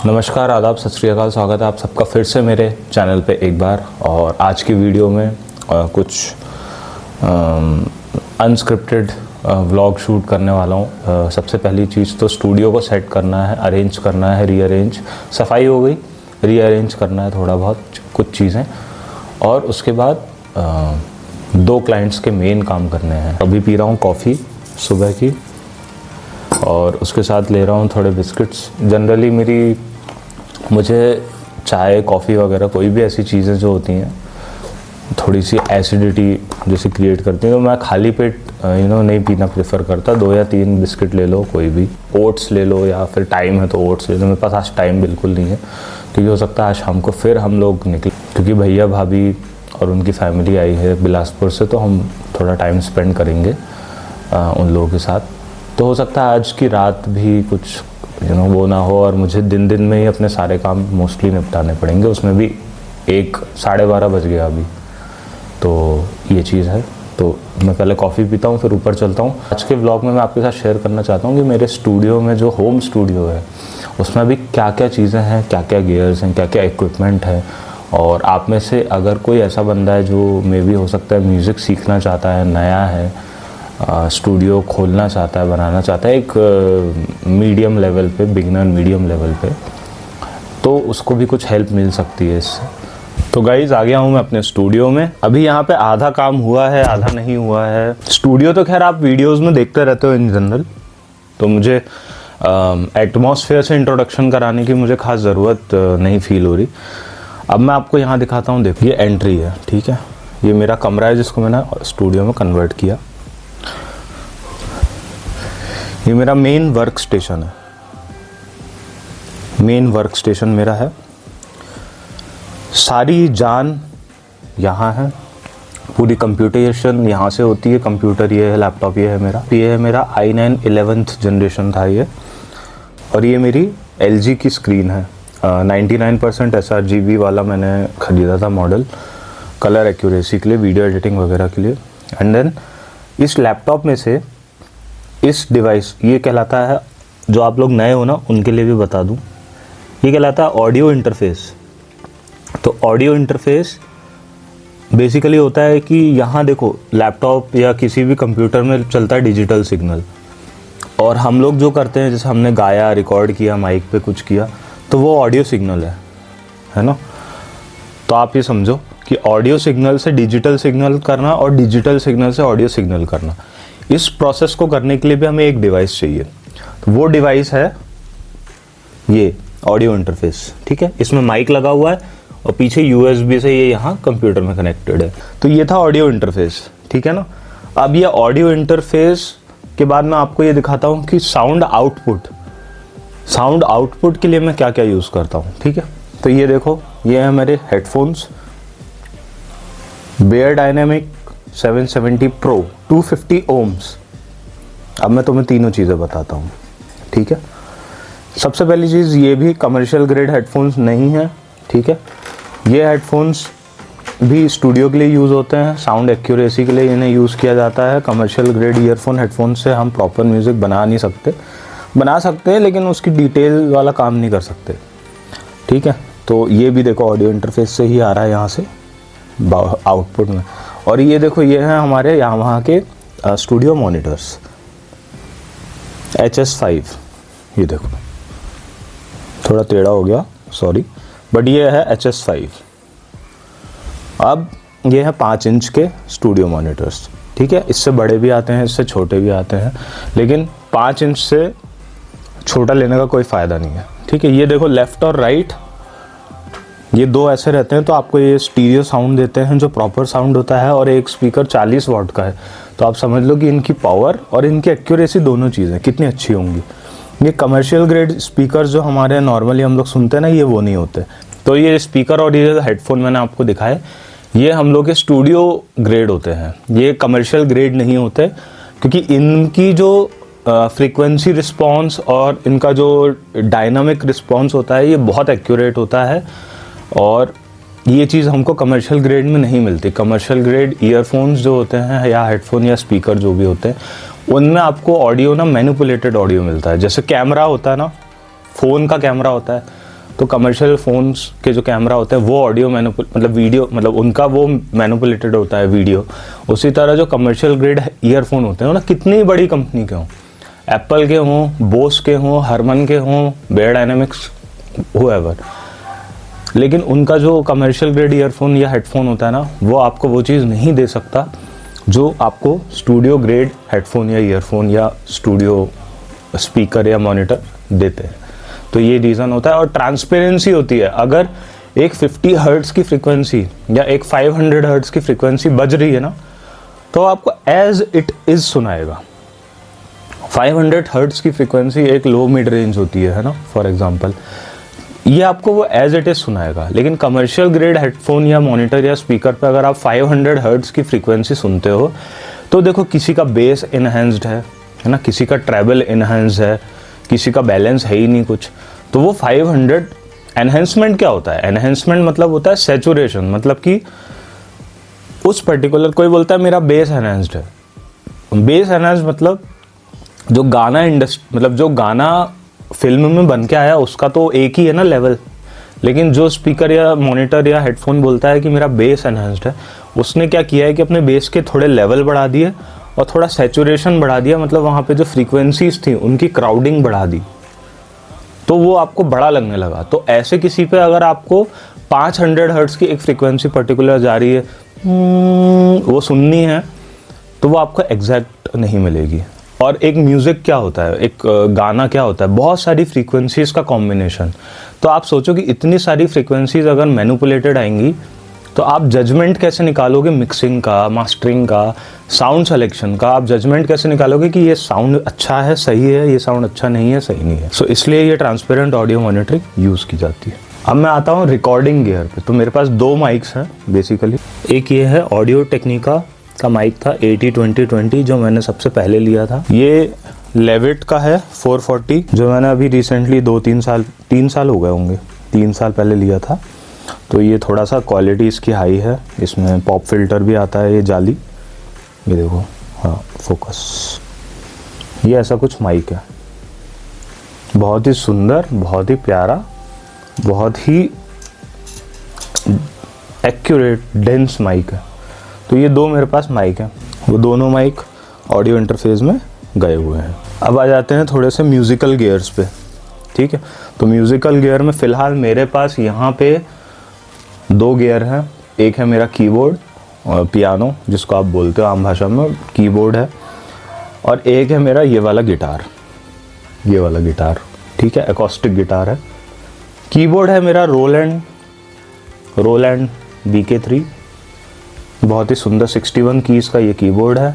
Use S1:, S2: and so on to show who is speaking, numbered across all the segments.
S1: नमस्कार, आदाब, सत श्री अकाल। स्वागत है आप सबका फिर से मेरे चैनल पे एक बार। और आज की वीडियो में कुछ अनस्क्रिप्टेड व्लॉग शूट करने वाला हूँ। सबसे पहली चीज़ तो स्टूडियो को सेट करना है, अरेंज करना है, रीअरेंज। सफाई हो गई, रीअरेंज करना है थोड़ा बहुत कुछ चीज़ें। और उसके बाद 2 क्लाइंट्स के मेन काम करने हैं। अभी पी रहा हूँ कॉफ़ी सुबह की, और उसके साथ ले रहा हूँ थोड़े बिस्किट्स। जनरली मुझे चाय, कॉफ़ी वगैरह कोई भी ऐसी चीज़ें जो होती हैं थोड़ी सी एसिडिटी जैसे क्रिएट करती हैं, तो मैं खाली पेट नहीं पीना प्रेफर करता। 2 या 3 बिस्किट ले लो, कोई भी ओट्स ले लो, या फिर टाइम है तो ओट्स ले लो। मेरे पास आज टाइम बिल्कुल नहीं है, क्योंकि हो सकता है आज शाम को फिर हम लोग निकले, क्योंकि भैया भाभी और उनकी फैमिली आई है बिलासपुर से, तो हम थोड़ा टाइम स्पेंड करेंगे उन लोगों के साथ। तो हो सकता है आज की रात भी कुछ वो ना हो, और मुझे दिन में ही अपने सारे काम मोस्टली निपटाने पड़ेंगे। उसमें भी 1-12:30 बज गया अभी, तो ये चीज़ है। तो मैं पहले कॉफ़ी पीता हूँ, फिर ऊपर चलता हूँ। आज के व्लॉग में मैं आपके साथ शेयर करना चाहता हूँ कि मेरे स्टूडियो में जो होम स्टूडियो है उसमें अभी क्या क्या चीज़ें हैं, क्या क्या गियर्स हैं, क्या क्या इक्विपमेंट है। और आप में से अगर कोई ऐसा बंदा है जो मे बी हो सकता है म्यूज़िक सीखना चाहता है, नया है, स्टूडियो खोलना चाहता है, बनाना चाहता है एक मीडियम लेवल पे, बिगिनर मीडियम लेवल पे, तो उसको भी कुछ हेल्प मिल सकती है इससे। तो गाइज़, आ गया हूँ मैं अपने स्टूडियो में। अभी यहाँ पे आधा काम हुआ है, आधा नहीं हुआ है। स्टूडियो तो खैर आप वीडियोस में देखते रहते हो इन जनरल, तो मुझे एटमॉस्फेयर से इंट्रोडक्शन कराने की मुझे खास ज़रूरत नहीं फील हो रही। अब मैं आपको यहाँ दिखाता हूँ। देखिए, एंट्री है, ठीक है। ये मेरा कमरा है जिसको मैंने स्टूडियो में कन्वर्ट किया। ये मेरा मेन वर्क स्टेशन है, मेन वर्क स्टेशन मेरा है। सारी जान यहाँ है, पूरी कंप्यूटेशन यहाँ से होती है। कंप्यूटर ये है, लैपटॉप ये है मेरा i9 11th जनरेशन था ये। और ये मेरी LG की स्क्रीन है। 99% sRGB वाला मैंने ख़रीदा था मॉडल, कलर एक्यूरेसी के लिए, वीडियो एडिटिंग वगैरह के लिए। एंड देन इस लैपटॉप में से इस डिवाइस, ये कहलाता है, जो आप लोग नए हो ना उनके लिए भी बता दूं, ये कहलाता है ऑडियो इंटरफेस। तो ऑडियो इंटरफेस बेसिकली होता है कि यहाँ देखो, लैपटॉप या किसी भी कंप्यूटर में चलता है डिजिटल सिग्नल, और हम लोग जो करते हैं, जैसे हमने गाया, रिकॉर्ड किया, माइक पे कुछ किया, तो वो ऑडियो सिग्नल है ना। तो आप ये समझो कि ऑडियो सिग्नल से डिजिटल सिग्नल करना और डिजिटल सिग्नल से ऑडियो सिग्नल करना, इस प्रोसेस को करने के लिए भी हमें एक डिवाइस चाहिए। तो वो डिवाइस है ये ऑडियो इंटरफेस, ठीक है। इसमें माइक लगा हुआ है और पीछे USB से ये यहाँ कंप्यूटर में कनेक्टेड है। तो ये था ऑडियो इंटरफेस, ठीक है ना। अब ये ऑडियो इंटरफेस के बाद मैं आपको ये दिखाता हूँ कि साउंड आउटपुट के लिए मैं क्या क्या यूज़ करता हूँ, ठीक है। तो ये देखो, ये है मेरे headphones bear dynamic 770 Pro 250 ohms। अब मैं तुम्हें तीनों चीज़ें बताता हूँ, ठीक है। सबसे पहली चीज़, ये भी कमर्शियल ग्रेड हेडफोन्स नहीं है, ठीक है। ये हेडफोन्स भी स्टूडियो के लिए यूज़ होते हैं, साउंड एक्यूरेसी के लिए इन्हें यूज़ किया जाता है। कमर्शियल ग्रेड ईयरफोन हेडफोन से हम प्रॉपर म्यूज़िक बना सकते हैं, लेकिन उसकी डिटेल वाला काम नहीं कर सकते, ठीक है। तो ये भी देखो ऑडियो इंटरफेस से ही आ रहा है यहाँ से आउटपुट में। और ये देखो, ये है हमारे यहाँ वहाँ के स्टूडियो मॉनिटर्स HS5। ये देखो, थोड़ा टेढ़ा हो गया, सॉरी, बट ये है HS5। अब ये है 5 इंच के स्टूडियो मॉनिटर्स, ठीक है। इससे बड़े भी आते हैं, इससे छोटे भी आते हैं, लेकिन 5 इंच से छोटा लेने का कोई फ़ायदा नहीं है, ठीक है। ये देखो, लेफ़्ट और राइट, ये 2 ऐसे रहते हैं, तो आपको ये स्टीरियो साउंड देते हैं जो प्रॉपर साउंड होता है। और एक स्पीकर 40 वाट का है, तो आप समझ लो कि इनकी पावर और इनकी एक्यूरेसी, दोनों चीज़ें कितनी अच्छी होंगी। ये कमर्शियल ग्रेड स्पीकर जो हमारे नॉर्मली हम लोग सुनते हैं ना, ये वो नहीं होते। तो ये स्पीकर और ये हेडफोन मैंने आपको दिखाए, ये हम लोग के स्टूडियो ग्रेड होते हैं, ये कमर्शियल ग्रेड नहीं होते, क्योंकि इनकी जो फ्रीक्वेंसी रिस्पॉन्स और इनका जो डायनामिक रिस्पॉन्स होता है, ये बहुत एक्यूरेट होता है। और ये चीज़ हमको कमर्शियल ग्रेड में नहीं मिलती। कमर्शियल ग्रेड ईयरफोन्स जो होते हैं, या हेडफोन या स्पीकर जो भी होते हैं, उनमें आपको ऑडियो ना मैनिपुलेटेड ऑडियो मिलता है। जैसे कैमरा होता है ना, फ़ोन का कैमरा होता है, तो कमर्शियल फ़ोन्स के जो कैमरा होते हैं वो ऑडियो मतलब वीडियो, मतलब उनका वो मैनिपुलेटेड होता है वीडियो। उसी तरह जो कमर्शियल ग्रेड ईयरफोन होते हैं ना, कितनी बड़ी कंपनी के हों, एप्पल के हों, बोस के हों, हरमन के हों, बेयर डायनामिक्स, हुएवर, लेकिन उनका जो कमर्शियल ग्रेड ईयरफोन या हेडफोन होता है ना, वो आपको वो चीज़ नहीं दे सकता जो आपको स्टूडियो ग्रेड हेडफोन या ईयरफोन या स्टूडियो स्पीकर या मॉनिटर देते हैं। तो ये रीज़न होता है। और ट्रांसपेरेंसी होती है। अगर एक 50 हर्ट्ज़ की फ्रीक्वेंसी या एक 500 हर्ट्ज़ की फ्रीक्वेंसी बज रही है ना, तो आपको एज इट इज़ सुनाएगा। 500 हर्ट्ज़ की फ्रीक्वेंसी एक लो मिड रेंज होती है ना, फॉर एग्जांपल, ये आपको वो एज इट इज़ सुनाएगा। लेकिन कमर्शियल ग्रेड हेडफोन या मॉनिटर या स्पीकर पे अगर आप 500 हर्ट्ज़ की फ्रीक्वेंसी सुनते हो, तो देखो किसी का बेस इनहेंस्ड है ना, किसी का ट्रेबल इनहेंस्ड है, किसी का बैलेंस है ही नहीं कुछ। तो वो 500 एनहेंसमेंट क्या होता है? एनहेंसमेंट मतलब होता है सैचुरेशन, मतलब कि उस पर्टिकुलर, कोई बोलता है मेरा बेस एनहेंस्ड है। बेस एनहेंस्ड मतलब जो गाना मतलब जो गाना फिल्म में बन के आया उसका तो एक ही है ना लेवल, लेकिन जो स्पीकर या मॉनिटर या हेडफोन बोलता है कि मेरा बेस एनहांस्ड है, उसने क्या किया है कि अपने बेस के थोड़े लेवल बढ़ा दिए और थोड़ा सैचुरेशन बढ़ा दिया, मतलब वहाँ पे जो फ्रीक्वेंसीज थी उनकी क्राउडिंग बढ़ा दी, तो वो आपको बड़ा लगने लगा। तो ऐसे किसी पे अगर आपको 500 हर्ट्ज़ की एक फ्रीक्वेंसी पर्टिकुलर जा रही है, वो सुननी है, तो वो आपको एग्जैक्ट नहीं मिलेगी। और एक म्यूज़िक क्या होता है, एक गाना क्या होता है, बहुत सारी फ्रीक्वेंसीज़ का कॉम्बिनेशन। तो आप सोचो कि इतनी सारी फ्रीक्वेंसीज़ अगर मैनिपुलेटेड आएंगी, तो आप जजमेंट कैसे निकालोगे मिक्सिंग का, मास्टरिंग का, साउंड सिलेक्शन का? आप जजमेंट कैसे निकालोगे कि ये साउंड अच्छा है, सही है, ये साउंड अच्छा नहीं है, सही नहीं है? सो इसलिए ये ट्रांसपेरेंट ऑडियो मॉनिटरिंग यूज़ की जाती है। अब मैं आता हूँ रिकॉर्डिंग गियर पे। तो मेरे पास 2 माइक्स हैं बेसिकली। एक ये है ऑडियो टेक्निका का माइक था 80-20-20 जो मैंने सबसे पहले लिया था। ये लेविट का है 440 जो मैंने अभी रिसेंटली 3 साल हो गए होंगे, 3 साल पहले लिया था। तो ये थोड़ा सा क्वालिटी इसकी हाई है, इसमें पॉप फिल्टर भी आता है, ये जाली, ये देखो, हाँ फोकस, ये ऐसा कुछ माइक है। बहुत ही सुंदर, बहुत ही प्यारा, बहुत ही एक्यूरेट डेंस माइक है। तो ये 2 मेरे पास माइक हैं, वो दोनों माइक ऑडियो इंटरफेस में गए हुए हैं। अब आ जाते हैं थोड़े से म्यूज़िकल गियर्स पे, ठीक है। तो म्यूज़िकल गियर में फ़िलहाल मेरे पास यहाँ पे 2 गियर हैं। एक है मेरा कीबोर्ड और पियानो, जिसको आप बोलते हो आम भाषा में कीबोर्ड है, और एक है मेरा ये वाला गिटार, ये वाला गिटार, ठीक है, एकॉस्टिक गिटार है। कीबोर्ड है मेरा रोलैंड BK3, बहुत ही सुंदर 61 कीज़ का ये कीबोर्ड है,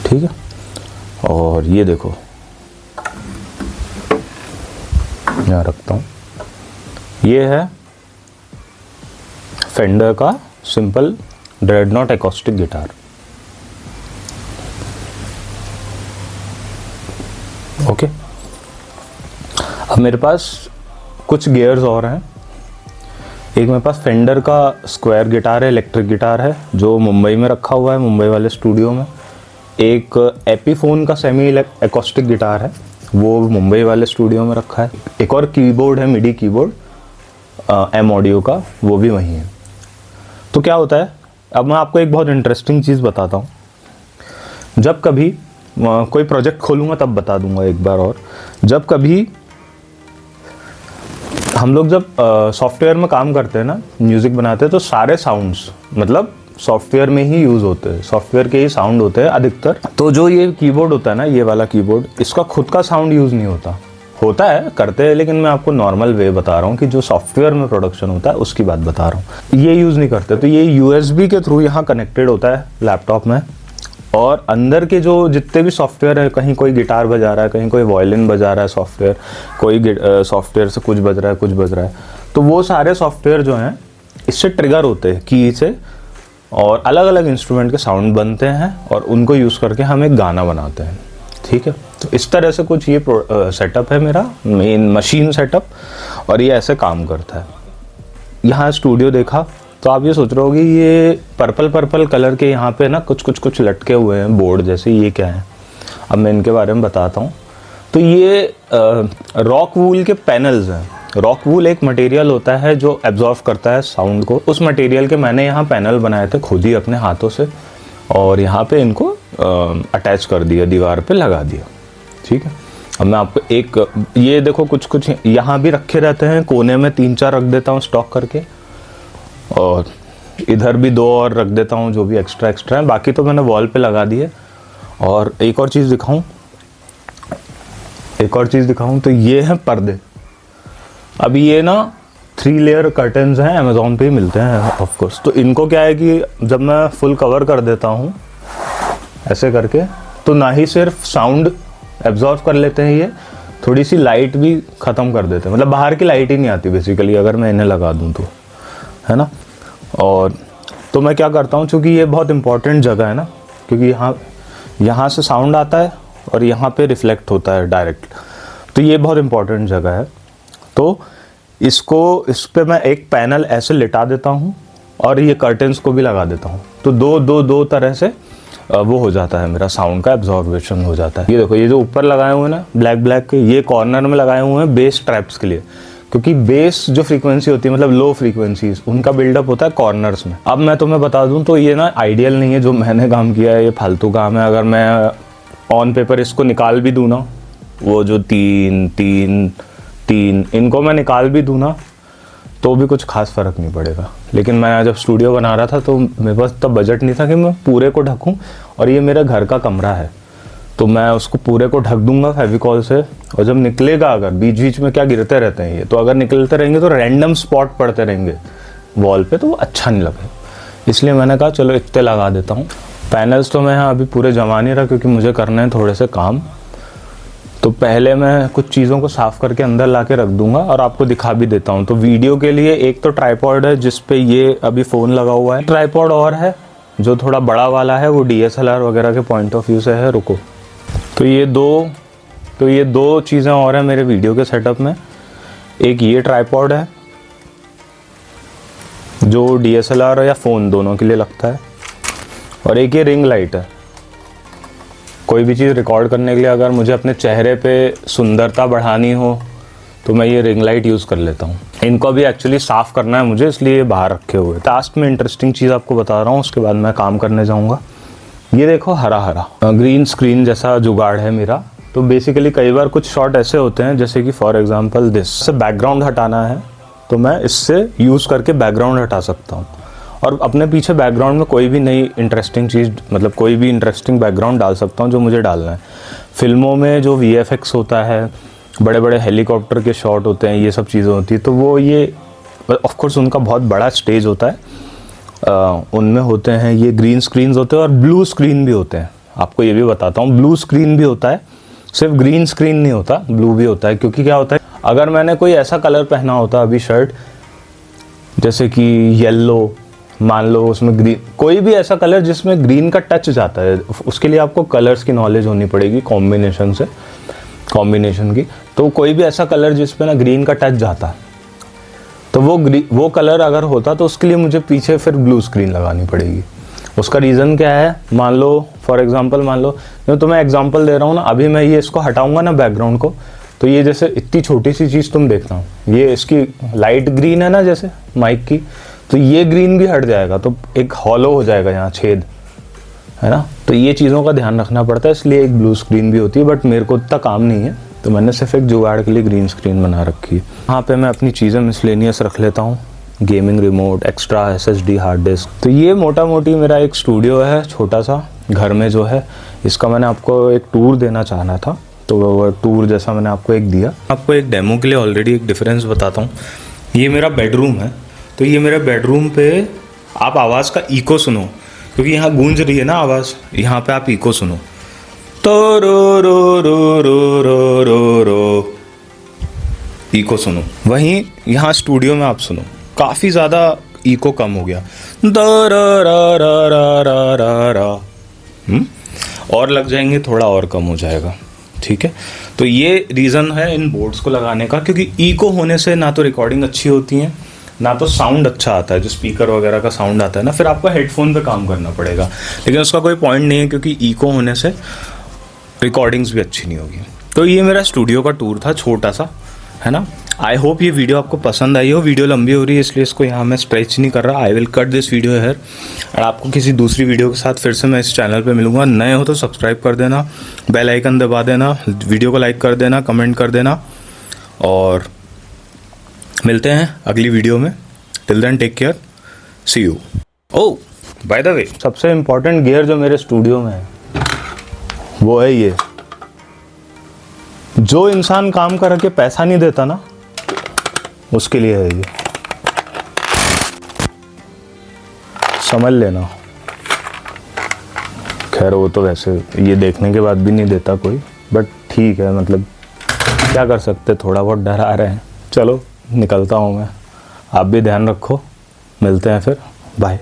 S1: ठीक है। और ये देखो, यहाँ रखता हूँ, ये है फेंडर का simple Dreadnought acoustic guitar. Okay, अब मेरे पास कुछ गियर्स और हैं। एक मेरे पास फेंडर का स्क्वायर गिटार है, इलेक्ट्रिक गिटार है, जो मुंबई में रखा हुआ है, मुंबई वाले स्टूडियो में। एक एपिफोन का सेमी एकॉस्टिक गिटार है, वो मुंबई वाले स्टूडियो में रखा है। एक और कीबोर्ड है, मिडी कीबोर्ड M ऑडियो का, वो भी वहीं है। तो क्या होता है, अब मैं आपको एक बहुत इंटरेस्टिंग चीज़ बताता हूँ। जब कभी कोई प्रोजेक्ट खोलूँगा तब बता दूँगा एक बार और। जब कभी हम लोग जब सॉफ्टवेयर में काम करते हैं ना, म्यूज़िक बनाते हैं, तो सारे साउंड्स मतलब सॉफ्टवेयर में ही यूज़ होते हैं, सॉफ्टवेयर के ही साउंड होते हैं अधिकतर। तो जो ये कीबोर्ड होता है ना, ये वाला कीबोर्ड, इसका खुद का साउंड यूज़ नहीं होता है, करते हैं, लेकिन मैं आपको नॉर्मल वे बता रहा हूँ कि जो सॉफ्टवेयर में प्रोडक्शन होता है उसकी बात बता रहा हूँ। ये यूज़ नहीं करते। तो ये USB के थ्रू यहाँ कनेक्टेड होता है लैपटॉप में, और अंदर के जो जितने भी सॉफ्टवेयर है, कहीं कोई गिटार बजा रहा है, कहीं कोई वायलिन बजा रहा है सॉफ्टवेयर, कोई सॉफ्टवेयर से कुछ बज रहा है, तो वो सारे सॉफ्टवेयर जो हैं इससे ट्रिगर होते हैं की से, और अलग अलग इंस्ट्रूमेंट के साउंड बनते हैं, और उनको यूज़ करके हम एक गाना बनाते हैं, ठीक है। तो इस तरह से कुछ ये सेटअप है मेरा मेन मशीन सेटअप, और ये ऐसे काम करता है। यहाँ स्टूडियो देखा तो आप ये सोच रहे होगे ये पर्पल कलर के यहाँ पे ना कुछ लटके हुए हैं बोर्ड जैसे, ये क्या है? अब मैं इनके बारे में बताता हूँ। तो ये रॉक वूल के पैनल्स हैं। रॉक वूल एक मटेरियल होता है जो एब्जॉर्व करता है साउंड को। उस मटेरियल के मैंने यहाँ पैनल बनाए थे खुद ही अपने हाथों से, और यहाँ पे इनको अटैच कर दिया, दीवार पे लगा दिया। ठीक है, अब मैं आपको एक ये देखो कुछ यहाँ भी रखे रहते हैं, कोने में 3-4 रख देता हूँ स्टॉक करके, और इधर भी 2 और रख देता हूँ जो भी एक्स्ट्रा है। बाकी तो मैंने वॉल पे लगा दिए। और एक और चीज़ दिखाऊं तो ये है पर्दे। अभी ये ना 3 लेयर कर्टन्स हैं, अमेज़ॉन पे ही मिलते हैं ऑफ कोर्स। तो इनको क्या है कि जब मैं फुल कवर कर देता हूँ ऐसे करके, तो ना ही सिर्फ साउंड एब्जॉर्व कर लेते हैं, ये थोड़ी सी लाइट भी ख़त्म कर देते हैं। मतलब बाहर की लाइट ही नहीं आती बेसिकली अगर मैं इन्हें लगा दूँ तो, है ना। और तो मैं क्या करता हूँ, चूँकि ये बहुत इंपॉर्टेंट जगह है ना, क्योंकि यहाँ से साउंड आता है और यहाँ पे रिफ्लेक्ट होता है डायरेक्ट, तो ये बहुत इंपॉर्टेंट जगह है। तो इस पे मैं एक पैनल ऐसे लिटा देता हूँ और ये कर्टन्स को भी लगा देता हूँ। तो दो तरह से वो हो जाता है, मेरा साउंड का एब्जॉर्बेशन हो जाता है। ये देखो, ये जो ऊपर लगाए हुए हैं ना ब्लैक के, ये कॉर्नर में लगाए हुए हैं बेस ट्रैप्स के लिए, क्योंकि बेस जो फ्रीक्वेंसी होती है, मतलब लो फ्रीक्वेंसीज, उनका बिल्डअप होता है कॉर्नर्स में। अब मैं तुम्हें बता दूं तो ये ना आइडियल नहीं है जो मैंने काम किया है, ये फालतू काम है। अगर मैं ऑन पेपर इसको निकाल भी दूँ ना, वो जो 3 इनको मैं निकाल भी दूँ ना, तो भी कुछ खास फ़र्क नहीं पड़ेगा। लेकिन मैं जब स्टूडियो बना रहा था तो मेरे पास तब बजट नहीं था कि मैं पूरे को ढकूँ, और ये मेरे घर का कमरा है तो मैं उसको पूरे को ढक दूंगा फेविकॉल से। और जब निकलेगा, अगर बीच में क्या गिरते रहते हैं ये, तो अगर निकलते रहेंगे तो रैंडम स्पॉट पड़ते रहेंगे वॉल पे, तो वो अच्छा नहीं लगे। इसलिए मैंने कहा चलो इतने लगा देता हूँ। पैनल्स तो मैं यहाँ अभी पूरे जमा नहीं रहा क्योंकि मुझे करने हैं थोड़े से काम। तो पहले मैं कुछ चीज़ों को साफ़ करके अंदर ला के रख दूंगा और आपको दिखा भी देता हूँ। तो वीडियो के लिए एक तो ट्राइपॉड है जिस पे ये अभी फ़ोन लगा हुआ है, ट्राइपॉड और है जो थोड़ा बड़ा वाला है, वो DSLR वगैरह के पॉइंट ऑफ व्यू से है। रुको, तो ये दो चीज़ें और हैं मेरे वीडियो के सेटअप में। एक ये ट्राइपॉड है जो DSLR या फ़ोन दोनों के लिए लगता है, और एक ये रिंग लाइट है। कोई भी चीज़ रिकॉर्ड करने के लिए अगर मुझे अपने चेहरे पे सुंदरता बढ़ानी हो तो मैं ये रिंग लाइट यूज़ कर लेता हूँ। इनको भी एक्चुअली साफ़ करना है मुझे, इसलिए ये बाहर रखे हुए। लास्ट में इंटरेस्टिंग चीज़ आपको बता रहा हूँ, उसके बाद मैं काम करने जाऊँगा। ये देखो, हरा ग्रीन स्क्रीन जैसा जुगाड़ है मेरा। तो बेसिकली कई बार कुछ शॉट ऐसे होते हैं, जैसे कि फॉर एग्जांपल दिस से बैकग्राउंड हटाना है तो मैं इससे यूज़ करके बैकग्राउंड हटा सकता हूँ, और अपने पीछे बैकग्राउंड में कोई भी नई इंटरेस्टिंग चीज़, मतलब कोई भी इंटरेस्टिंग बैकग्राउंड डाल सकता हूँ जो मुझे डालना है। फिल्मों में जो VFX होता है, बड़े बड़े हेलीकॉप्टर के शॉट होते हैं, ये सब चीज़ें होती है, तो वो ये ऑफ कोर्स उनका बहुत बड़ा स्टेज होता है। उनमें होते हैं ये ग्रीन स्क्रीन्स होते हैं और ब्लू स्क्रीन भी होते हैं। आपको ये भी बताता हूँ, ब्लू स्क्रीन भी होता है, सिर्फ ग्रीन स्क्रीन नहीं होता, ब्लू भी होता है। क्योंकि क्या होता है, अगर मैंने कोई ऐसा कलर पहना होता अभी शर्ट, जैसे कि येलो, मान लो उसमें ग्रीन, कोई भी ऐसा कलर जिसमें ग्रीन का टच जाता है, उसके लिए आपको कलर्स की नॉलेज होनी पड़ेगी, कॉम्बिनेशन की। तो कोई भी ऐसा कलर जिसपे ना ग्रीन का टच जाता है, तो वो कलर अगर होता तो उसके लिए मुझे पीछे फिर ब्लू स्क्रीन लगानी पड़ेगी। उसका रीज़न क्या है, मान लो फॉर एग्जांपल, मान लो तो मैं एग्जांपल दे रहा हूँ ना, अभी मैं ये इसको हटाऊंगा ना बैकग्राउंड को, तो ये जैसे इतनी छोटी सी चीज़ तुम देखना, ये इसकी लाइट ग्रीन है ना जैसे माइक की, तो ये ग्रीन भी हट जाएगा, तो एक हॉलो हो जाएगा यहाँ छेद, है ना। तो ये चीज़ों का ध्यान रखना पड़ता है, इसलिए एक ब्लू स्क्रीन भी होती है। बट मेरे को इतना काम नहीं है, तो मैंने सिर्फ एक जुगाड़ के लिए ग्रीन स्क्रीन बना रखी है। यहाँ पे मैं अपनी चीज़ें मिसलेनियस रख लेता हूँ, gaming remote, extra SSD hard disk. तो ये मोटा मोटी मेरा एक स्टूडियो है छोटा सा घर में जो है। इसका मैंने आपको एक टूर देना चाहना था, तो वो टूर जैसा मैंने आपको एक दिया। आपको एक डेमो के लिए ऑलरेडी एक डिफरेंस बताता हूँ। ये मेरा बेडरूम है, तो ये मेरे बेडरूम पे आप आवाज़ का इको सुनो, क्योंकि यहाँ गूंज रही है ना आवाज़, यहाँ पे आप इको सुनो, तो रो रो रो रो रो रो रो इको सुनो। वहीं यहाँ स्टूडियो में आप सुनो, काफ़ी ज़्यादा इको कम हो गया, द रा रा रा रा रा रा रा। और लग जाएंगे, थोड़ा और कम हो जाएगा, ठीक है। तो ये रीज़न है इन बोर्ड्स को लगाने का, क्योंकि इको होने से ना तो रिकॉर्डिंग अच्छी होती है, ना तो साउंड अच्छा आता है, जो स्पीकर वगैरह का साउंड आता है ना, फिर आपको हेडफोन पे काम करना पड़ेगा। लेकिन उसका कोई पॉइंट नहीं है, क्योंकि इको होने से रिकॉर्डिंग्स भी अच्छी नहीं होगी। तो ये मेरा स्टूडियो का टूर था, छोटा सा, है ना। आई होप ये वीडियो आपको पसंद आई हो। वीडियो लंबी हो रही है इसलिए इसको यहाँ मैं स्ट्रेच नहीं कर रहा। I will cut this video hair. और आपको किसी दूसरी वीडियो के साथ फिर से मैं इस चैनल पे मिलूँगा। नए हो तो सब्सक्राइब कर देना, बेल आइकन दबा देना, वीडियो को लाइक कर देना, कमेंट कर देना, और मिलते हैं अगली वीडियो में। Till then take care, see you. Oh by the way, सबसे इम्पोर्टेंट गियर जो मेरे स्टूडियो में है वो है ये। जो इंसान काम करके पैसा नहीं देता ना, उसके लिए है ये, समझ लेना। खैर वो तो वैसे ये देखने के बाद भी नहीं देता कोई, बट ठीक है, मतलब क्या कर सकते, थोड़ा बहुत डर आ रहे हैं। चलो निकलता हूँ मैं, आप भी ध्यान रखो, मिलते हैं फिर, बाय।